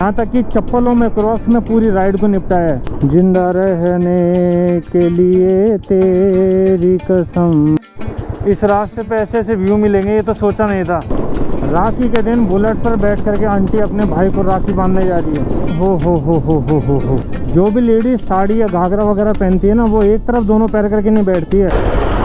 यहाँ तक कि चप्पलों में, क्रॉक्स में पूरी राइड को निपटाया है। जिंदा रहने के लिए तेरी कसम। इस रास्ते पे ऐसे ऐसे व्यू मिलेंगे ये तो सोचा नहीं था। राखी के दिन बुलेट पर बैठ करके आंटी अपने भाई को राखी बांधने जा रही है। हो। जो भी लेडीज साड़ी या घाघरा वगैरह पहनती है ना, वो एक तरफ दोनों पैर करके नहीं बैठती है।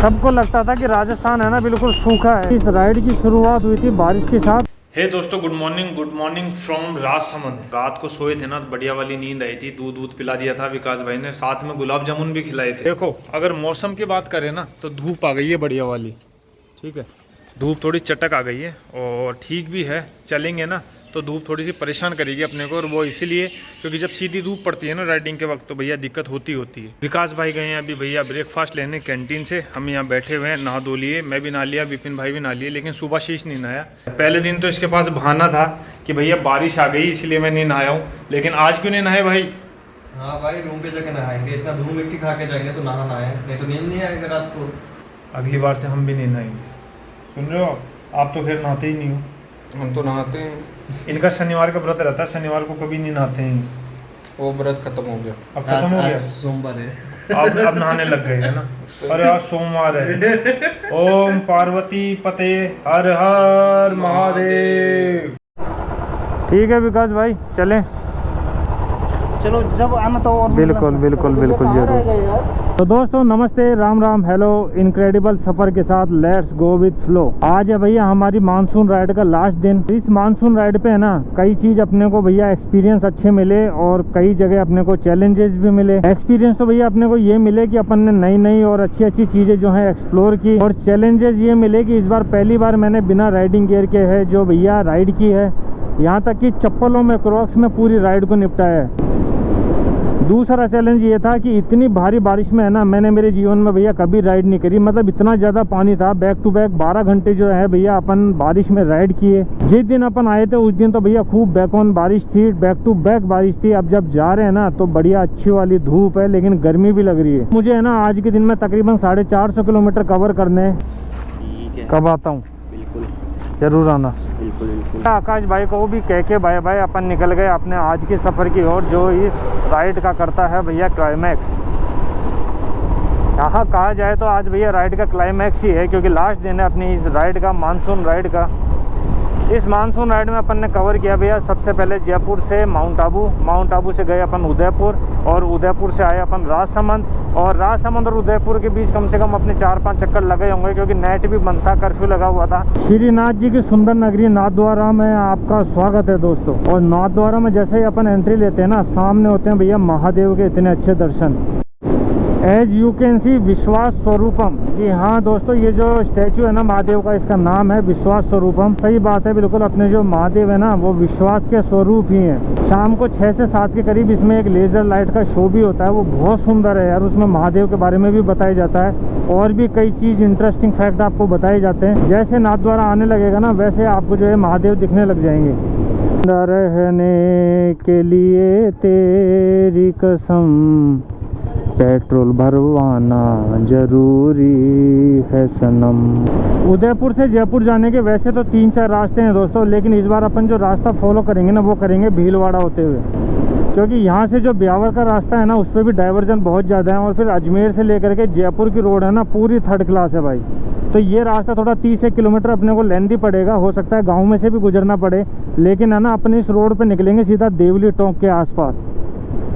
सबको लगता था कि राजस्थान है ना बिल्कुल सूखा है। इस राइड की शुरुआत हुई थी बारिश के साथ। हे दोस्तों, गुड मॉर्निंग फ्रॉम राजसमंद। रात को सोए थे ना तो बढ़िया वाली नींद आई थी। दूध पिला दिया था विकास भाई ने, साथ में गुलाब जामुन भी खिलाए थे। देखो, अगर मौसम की बात करें ना तो धूप आ गई है बढ़िया वाली, ठीक है। धूप थोड़ी चटक आ गई है और ठीक भी है। चलेंगे ना तो धूप थोड़ी सी परेशान करेगी अपने को, और वो इसीलिए क्योंकि जब सीधी धूप पड़ती है ना राइडिंग के वक्त तो भैया दिक्कत होती है। विकास भाई गए हैं अभी भैया ब्रेकफास्ट लेने कैंटीन से। हम यहाँ बैठे हुए हैं, नहा धो लिए, मैं भी नहा लिया, विपिन भाई भी नहा लिए, लेकिन सुबह शीश नहीं नहाया। पहले दिन तो इसके पास बहाना था कि भैया बारिश आ गई इसलिए मैं नहीं नहाया हूँ, लेकिन आज क्यों नहीं नहाए भाई? हाँ भाई, रूम पे जाके नहाएंगे। इतना धूल मिट्टी खा के जाएंगे तो नहाना है, नहीं तो नींद नहीं आएगा रात को। अगली बार से हम भी नहीं नहाएंगे, सुन रहे हो? आप तो खैर नहाते ही नहीं हो। हम तो नहाते हैं। इनका शनिवार का व्रत रहता है, शनिवार को कभी नहीं नहाते हैं। वो व्रत खत्म हो गया, अब खत्म हो गया, सोमवार है। अब नहाने लग गए है ना। अरे आज सोमवार है। ओम पार्वती पते हर हर महादेव। ठीक है विकास भाई, चलें। चलो जब आना तो और बिल्कुल जरूर। तो दोस्तों नमस्ते, राम हेलो। इनक्रेडिबल सफर के साथ लेट्स गो विद फ्लो। आज है भैया हमारी मानसून राइड का लास्ट दिन। इस मानसून राइड पे है ना कई चीज अपने को भैया एक्सपीरियंस अच्छे मिले और कई जगह अपने को चैलेंजेस भी मिले। एक्सपीरियंस तो भैया अपने को ये मिले कि अपन ने नई और अच्छी चीजें जो है एक्सप्लोर की, और चैलेंजेस ये मिले कि इस बार पहली बार मैंने बिना राइडिंग गियर के है जो भैया राइड की है। यहाँ तक कि चप्पलों में, क्रॉक्स में पूरी राइड को निपटाया है। दूसरा चैलेंज ये था कि इतनी भारी बारिश में है ना, मैंने मेरे जीवन में भैया कभी राइड नहीं करी। मतलब इतना ज़्यादा पानी था, बैक टू बैक 12 घंटे जो है भैया अपन बारिश में राइड किए। जिस दिन अपन आए थे उस दिन तो भैया खूब बैक ऑन बारिश थी, बैक टू बैक बारिश थी। अब जब जा रहे हैं ना तो बढ़िया अच्छी वाली धूप है, लेकिन गर्मी भी लग रही है। मुझे है ना आज के दिन में तकरीबन 450 किलोमीटर कवर करने हैं। कब आता हूँ? बिल्कुल जरूर आना। बिल्कुल। आकाश भाई को भी कह के बाय बाय अपन निकल गए अपने आज के सफ़र की ओर, जो इस राइड का करता है भैया क्लाइमैक्स। यहाँ कहा जाए तो आज भैया राइड का क्लाइमैक्स ही है, क्योंकि लास्ट दिन है अपनी इस राइड का, मानसून राइड का। इस मानसून राइड में अपन ने कवर किया भैया सबसे पहले जयपुर से माउंट आबू से गए अपन उदयपुर, और उदयपुर से आए अपन राजसमंद, और राजसमंद और उदयपुर के बीच कम से कम अपने 4-5 चक्कर लगे होंगे, क्योंकि नेट भी बंद था, कर्फ्यू लगा हुआ था। श्रीनाथ जी की सुंदर नगरी नाथद्वारा में आपका स्वागत है दोस्तों। और नाथद्वारा में जैसे ही अपन एंट्री लेते हैं ना, सामने होते हैं भैया महादेव के इतने अच्छे दर्शन। एज यू कैन सी विश्वास स्वरूपम। जी हाँ दोस्तों, ये जो स्टैचू है ना महादेव का, इसका नाम है विश्वास स्वरूपम। सही बात है, बिल्कुल अपने जो महादेव है ना वो विश्वास के स्वरूप ही हैं। शाम को 6 से 7 के करीब इसमें एक लेजर लाइट का शो भी होता है, वो बहुत सुंदर है यार। उसमें महादेव के बारे में भी बताया जाता है और भी कई चीज़ इंटरेस्टिंग फैक्ट आपको बताए जाते हैं। जैसे नाथद्वारा आने लगेगा ना वैसे आपको जो है महादेव दिखने लग जाएंगे। रहने के लिए तेरी कसम, पेट्रोल भरवाना जरूरी है सनम। उदयपुर से जयपुर जाने के वैसे तो 3-4 रास्ते हैं दोस्तों, लेकिन इस बार अपन जो रास्ता फॉलो करेंगे ना वो करेंगे भीलवाड़ा होते हुए, क्योंकि यहाँ से जो ब्यावर का रास्ता है ना उस पर भी डाइवर्जन बहुत ज़्यादा है। और फिर अजमेर से लेकर के जयपुर की रोड है ना पूरी 3rd क्लास है भाई। तो ये रास्ता थोड़ा 30 किलोमीटर अपने को लेंदी पड़ेगा, हो सकता है गाँव में से भी गुजरना पड़े, लेकिन है ना अपने इस रोड पर निकलेंगे सीधा देवली टोंक के आसपास।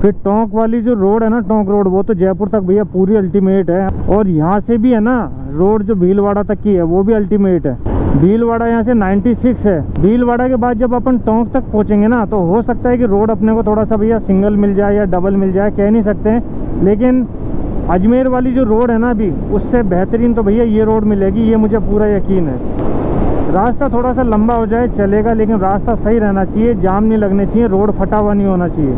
फिर टोंक वाली जो रोड है ना, टोंक रोड, वो तो जयपुर तक भैया पूरी अल्टीमेट है। और यहाँ से भी है ना रोड जो भीलवाड़ा तक की है वो भी अल्टीमेट है। भीलवाड़ा यहाँ से 96 है। भीलवाड़ा के बाद जब अपन टोंक तक पहुँचेंगे ना तो हो सकता है कि रोड अपने को थोड़ा सा भैया सिंगल मिल जाए या डबल मिल जाए, कह नहीं सकते हैं। लेकिन अजमेर वाली जो रोड है ना अभी, उससे बेहतरीन तो भैया ये रोड मिलेगी, ये मुझे पूरा यकीन है। रास्ता थोड़ा सा लंबा हो जाए चलेगा, लेकिन रास्ता सही रहना चाहिए, जाम नहीं लगने चाहिए, रोड फटा हुआ नहीं होना चाहिए।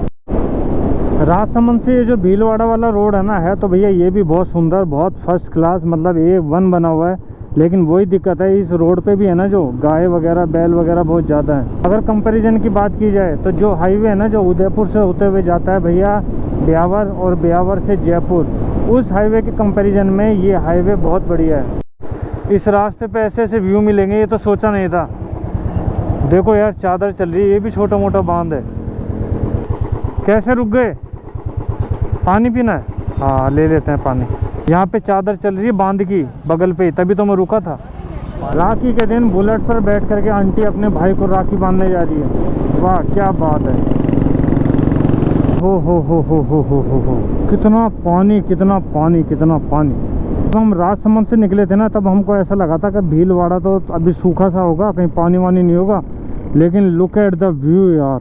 राजसमंद से ये जो भीलवाड़ा वाला रोड है ना, है तो भैया ये भी बहुत सुंदर, बहुत फर्स्ट क्लास, मतलब A1 बना हुआ है। लेकिन वही दिक्कत है, इस रोड पे भी है ना जो गाय वगैरह बैल वगैरह बहुत ज़्यादा है। अगर कंपैरिजन की बात की जाए तो जो हाईवे है ना जो उदयपुर से होते हुए जाता है भैया, ब्यावर और ब्यावर से जयपुर, उस हाईवे के कंपैरिजन में ये हाईवे बहुत बढ़िया है। इस रास्ते पे ऐसे ऐसे व्यू मिलेंगे ये तो सोचा नहीं था। देखो यार चादर चल रही है, ये भी छोटा मोटा बांध है। कैसे रुक गए? पानी पीना है? हाँ ले लेते हैं पानी। यहाँ पे चादर चल रही है बांध की बगल पे, तभी तो मैं रुका था। राखी के दिन बुलेट पर बैठ करके आंटी अपने भाई को राखी बांधने जा रही है। वाह क्या बात है। हो कितना पानी कितना पानी कितना पानी। जब हम राजसमंद से निकले थे ना तब हमको ऐसा लगा था कि भीलवाड़ा तो अभी सूखा सा होगा, कहीं पानी वानी नहीं होगा, लेकिन लुक एट द व्यू यार,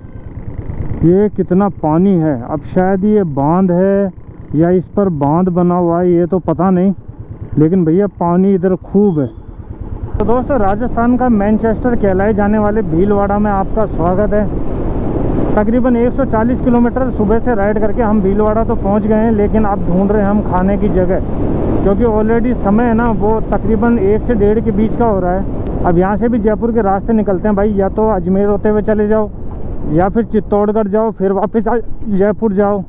ये कितना पानी है। अब शायद ये बांध है या इस पर बांध बना हुआ है ये तो पता नहीं, लेकिन भैया पानी इधर खूब है। तो दोस्तों राजस्थान का मैनचेस्टर कहलाए जाने वाले भीलवाड़ा में आपका स्वागत है। तकरीबन 140 किलोमीटर सुबह से राइड करके हम भीलवाड़ा तो पहुंच गए हैं, लेकिन अब ढूंढ रहे हैं हम खाने की जगह, क्योंकि ऑलरेडी समय है ना वो तकरीबन 1 से 1.5 के बीच का हो रहा है। अब यहाँ से भी जयपुर के रास्ते निकलते हैं भाई, या तो अजमेर होते हुए चले जाओ या फिर चित्तौड़गढ़ जाओ फिर वापस जयपुर जाओ,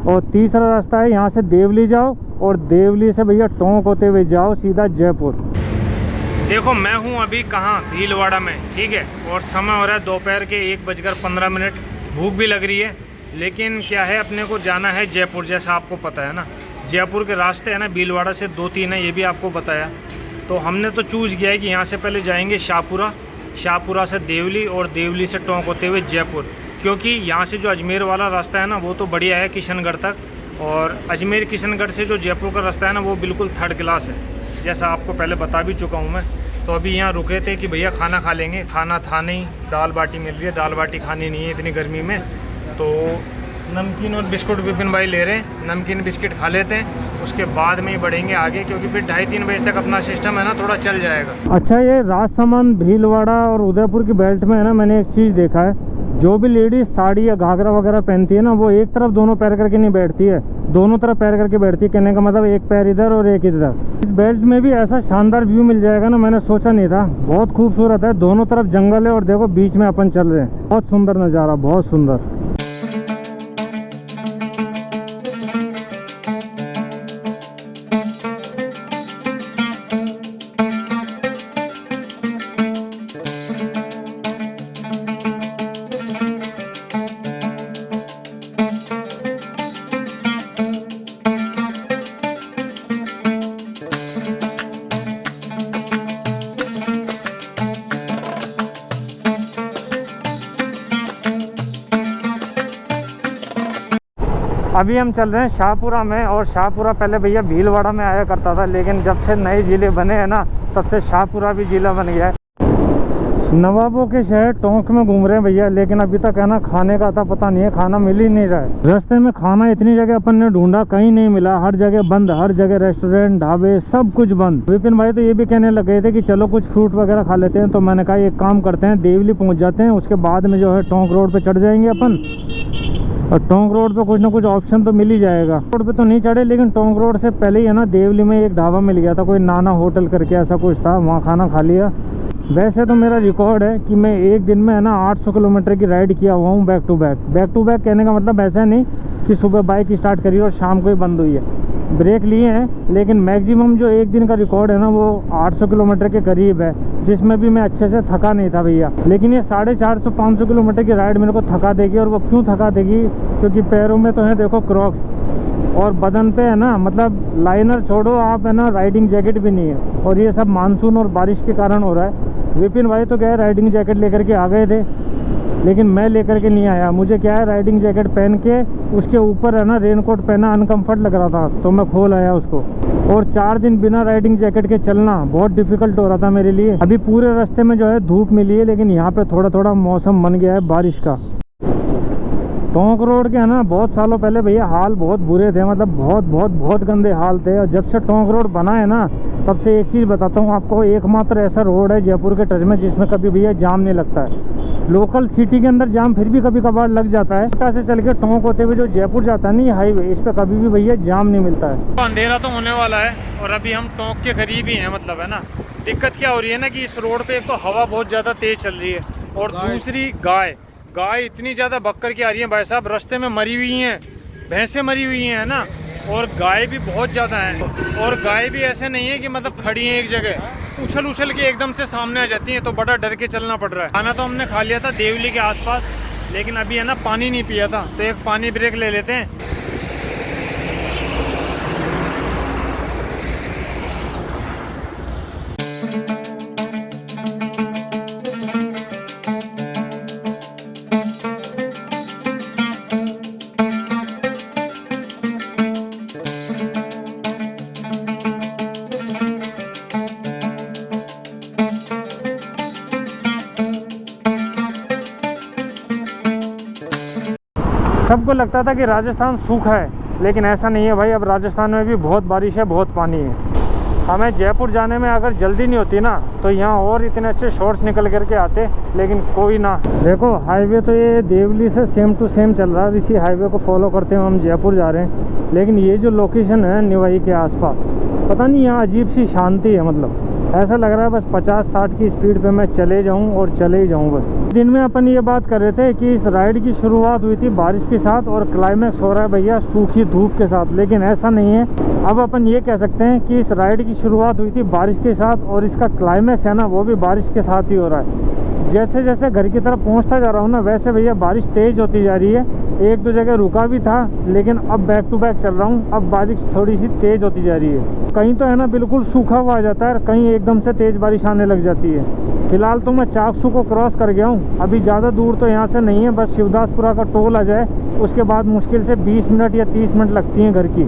और तीसरा रास्ता है यहाँ से देवली जाओ और देवली से भैया टोंक होते हुए जाओ सीधा जयपुर। देखो मैं हूँ अभी कहाँ, भीलवाड़ा में, ठीक है, और समय हो रहा है दोपहर के 1:15। भूख भी लग रही है, लेकिन क्या है अपने को जाना है जयपुर, जैसा आपको पता है ना। जयपुर के रास्ते है ना भीलवाड़ा से 2-3 है, ये भी आपको बताया। तो हमने तो चूज़ किया है कि यहाँ से पहले जाएंगे शाहपुरा, शाहपुरा से देवली और देवली से टोंक होते हुए जयपुर, क्योंकि यहाँ से जो अजमेर वाला रास्ता है ना वो तो बढ़िया है किशनगढ़ तक, और अजमेर किशनगढ़ से जो जयपुर का रास्ता है ना वो बिल्कुल थर्ड क्लास है, जैसा आपको पहले बता भी चुका हूँ मैं। तो अभी यहाँ रुके थे कि भैया खाना खा लेंगे, खाना था नहीं, दाल बाटी मिल रही है, दाल बाटी खानी नहीं है इतनी गर्मी में, तो नमकीन और बिस्कुट विपिन भाई ले रहे हैं, नमकीन बिस्किट खा लेते हैं, उसके बाद में ही बढ़ेंगे आगे, क्योंकि फिर 2:30-3 बजे तक अपना सिस्टम है ना थोड़ा चल जाएगा। अच्छा ये राजसमंद भीलवाड़ा और उदयपुर की बेल्ट में है ना मैंने एक चीज़ देखा है, जो भी लेडीज साड़ी या घाघरा वगैरह पहनती है ना वो एक तरफ दोनों पैर करके नहीं बैठती है, दोनों तरफ पैर करके बैठती है। कहने का मतलब एक पैर इधर और एक इधर। इस बेल्ट में भी ऐसा शानदार व्यू मिल जाएगा ना, मैंने सोचा नहीं था। बहुत खूबसूरत है, दोनों तरफ जंगल है और देखो बीच में अपन चल रहे हैं। बहुत सुंदर नज़ारा, बहुत सुंदर। अभी हम चल रहे हैं शाहपुरा में, और शाहपुरा पहले भैया भीलवाड़ा में आया करता था, लेकिन जब से नए ज़िले बने हैं ना तब से शाहपुरा भी ज़िला बन गया है। नवाबों के शहर टोंक में घूम रहे हैं भैया, लेकिन अभी तक है ना खाने का था पता नहीं है, खाना मिल ही नहीं रहा है। रास्ते में खाना इतनी जगह अपन ने ढूंढा, कहीं नहीं मिला, हर जगह बंद, हर जगह रेस्टोरेंट ढाबे सब कुछ बंद। विपिन भाई तो ये भी कहने लग गए थे कि चलो कुछ फ्रूट वगैरह खा लेते हैं, तो मैंने कहा एक काम करते हैं देवली पहुँच जाते हैं, उसके बाद में जो है टोंक रोड पर चढ़ जाएंगे अपन, और टोंक रोड पे कुछ ना कुछ ऑप्शन तो मिल ही जाएगा। रोड पे तो नहीं चढ़े, लेकिन टोंक रोड से पहले ही है ना देवली में एक ढाबा मिल गया था, कोई नाना होटल करके ऐसा कुछ था, वहाँ खाना खा लिया। वैसे तो मेरा रिकॉर्ड है कि मैं एक दिन में है ना 800 किलोमीटर की राइड किया हुआ हूँ back to back. Back to back कहने का मतलब ऐसा नहीं कि सुबह बाइक स्टार्ट करी और शाम को ही बंद हुई है, ब्रेक लिए हैं, लेकिन मैक्सिमम जो एक दिन का रिकॉर्ड है ना वो 800 किलोमीटर के करीब है, जिसमें भी मैं अच्छे से थका नहीं था भैया। लेकिन ये 450-500 किलोमीटर की राइड मेरे को थका देगी, और वो क्यों थका देगी, क्योंकि पैरों में तो है देखो क्रॉक्स, और बदन पे है ना मतलब लाइनर छोड़ो आप, है ना राइडिंग जैकेट भी नहीं है, और ये सब मानसून और बारिश के कारण हो रहा है। विपिन भाई तो क्या है राइडिंग जैकेट लेकर के आ गए थे, लेकिन मैं लेकर के नहीं आया। मुझे क्या है राइडिंग जैकेट पहन के उसके ऊपर है ना रेनकोट पहना, अनकम्फर्ट लग रहा था, तो मैं खोल आया उसको, और 4 दिन बिना राइडिंग जैकेट के चलना बहुत डिफिकल्ट हो रहा था मेरे लिए। अभी पूरे रास्ते में जो है धूप मिली है, लेकिन यहाँ पे थोड़ा थोड़ा मौसम बन गया है बारिश का। टोंक रोड के है ना बहुत सालों पहले भैया हाल बहुत बुरे थे, मतलब बहुत गंदे हाल थे, और जब से टोंक रोड बना है ना तब से एक चीज़ बताता हूँ आपको, एकमात्र ऐसा रोड है जयपुर के टच में जिसमें कभी भैया जाम नहीं लगता है। लोकल सिटी के अंदर जाम फिर भी कभी कभार लग जाता है, कोटा से चल के टोंक होते हुए जो जयपुर जाता है ना हाईवे, इस पर कभी भी भैया जाम नहीं मिलता है। तो अंधेरा तो होने वाला है, और अभी हम टोंक के करीब ही हैं, मतलब है ना। दिक्कत क्या हो रही है ना कि इस रोड पे एक तो हवा बहुत ज़्यादा तेज़ चल रही है, और दूसरी गाय इतनी ज़्यादा बक्कर की आ रही है भाई साहब, रास्ते में मरी हुई हैं, भैंसें मरी हुई हैं ना, और गाय भी बहुत ज़्यादा हैं। और गाय भी ऐसे नहीं है कि मतलब खड़ी हैं एक जगह, उछल उछल के एकदम से सामने आ जाती हैं, तो बड़ा डर के चलना पड़ रहा है। खाना तो हमने खा लिया था देवली के आसपास, लेकिन अभी है ना पानी नहीं पिया था, तो एक पानी ब्रेक ले लेते हैं। सबको लगता था कि राजस्थान सूखा है, लेकिन ऐसा नहीं है भाई। अब राजस्थान में भी बहुत बारिश है, बहुत पानी है। हमें जयपुर जाने में अगर जल्दी नहीं होती ना, तो यहाँ और इतने अच्छे शॉर्ट्स निकल करके आते, लेकिन कोई ना। देखो हाईवे तो ये देवली से सेम टू सेम चल रहा है। इसी हाईवे को फॉलो करते हुए हम जयपुर जा रहे हैं, लेकिन ये जो लोकेशन है निवाई के आसपास, पता नहीं यहाँ अजीब सी शांति है। मतलब ऐसा लग रहा है बस 50-60 की स्पीड पे मैं चले जाऊं और चले ही जाऊं बस। दिन में अपन ये बात कर रहे थे कि इस राइड की शुरुआत हुई थी बारिश के साथ, और क्लाइमैक्स हो रहा है भैया सूखी धूप के साथ, लेकिन ऐसा नहीं है। अब अपन ये कह सकते हैं कि इस राइड की शुरुआत हुई थी बारिश के साथ, और इसका क्लाइमैक्स है ना वो भी बारिश के साथ ही हो रहा है। जैसे जैसे घर की तरफ पहुँचता जा रहा हूँ ना, वैसे भैया बारिश तेज़ होती जा रही है। एक दो जगह रुका भी था, लेकिन अब बैक टू बैक चल रहा हूँ। अब बारिश थोड़ी सी तेज़ होती जा रही है। कहीं तो है ना बिल्कुल सूखा हुआ आ जाता है, कहीं एकदम से तेज़ बारिश आने लग जाती है। फिलहाल तो मैं चाकसू को क्रॉस कर गया हूँ। अभी ज़्यादा दूर तो यहाँ से नहीं है, बस शिवदासपुरा का टोल आ जाए, उसके बाद मुश्किल से 20 मिनट या 30 मिनट लगती हैं घर की।